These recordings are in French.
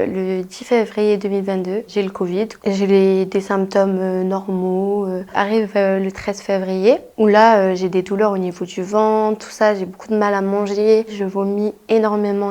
Le 10 février 2022, j'ai le Covid. J'ai des symptômes normaux. Arrive le 13 février, où là, j'ai des douleurs au niveau du ventre, tout ça. J'ai beaucoup de mal à manger. Je vomis énormément.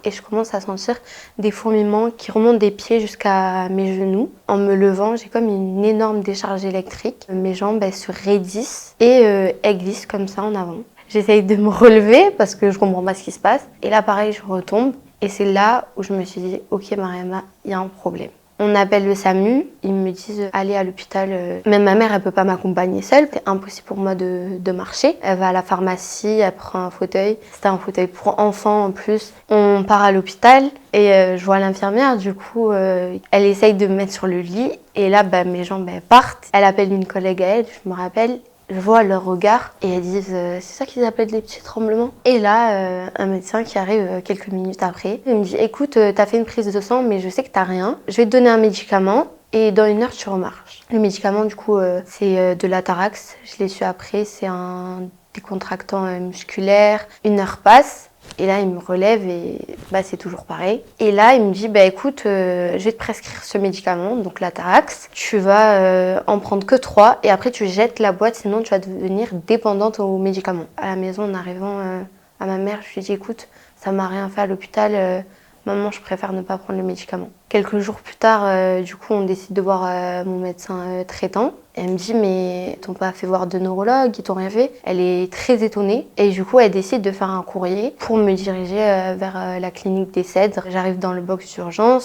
Et je commence à sentir des fourmillements qui remontent des pieds jusqu'à mes genoux. En me levant, j'ai comme une énorme décharge électrique. Mes jambes, elles se raidissent et elles glissent comme ça en avant. J'essaye de me relever parce que je comprends pas ce qui se passe. Et là, pareil, je retombe. Et c'est là où je me suis dit, ok Mariama, il y a un problème. On appelle le SAMU, ils me disent allez à l'hôpital. Même ma mère, elle peut pas m'accompagner seule. C'est impossible pour moi de marcher. Elle va à la pharmacie, elle prend un fauteuil. C'était un fauteuil pour enfants en plus. On part à l'hôpital et je vois l'infirmière. Du coup, elle essaye de me mettre sur le lit. Et là, mes jambes elles partent. Elle appelle une collègue à elle, je me rappelle. Je vois leur regard et elles disent c'est ça qu'ils appellent des petits tremblements. Et là, un médecin qui arrive quelques minutes après, il me dit écoute, t'as fait une prise de sang mais je sais que t'as rien. Je vais te donner un médicament et dans 1 heure tu remarches. Le médicament du coup c'est de l'Atarax. Je l'ai su après, c'est un décontractant musculaire. 1 heure passe. Et là, il me relève et c'est toujours pareil. Et là, il me dit, écoute, je vais te prescrire ce médicament, donc l'Atarax. Tu vas en prendre que 3 et après tu jettes la boîte, sinon tu vas devenir dépendante aux médicaments. À la maison, en arrivant à ma mère, je lui dis, écoute, ça m'a rien fait à l'hôpital. Maman, je préfère ne pas prendre le médicament. Quelques jours plus tard, du coup, on décide de voir mon médecin traitant. Elle me dit, mais t'ont pas fait voir de neurologue, ils t'ont rien fait. Elle est très étonnée. Et du coup, elle décide de faire un courrier pour me diriger vers la clinique des Cèdres. J'arrive dans le box d'urgence.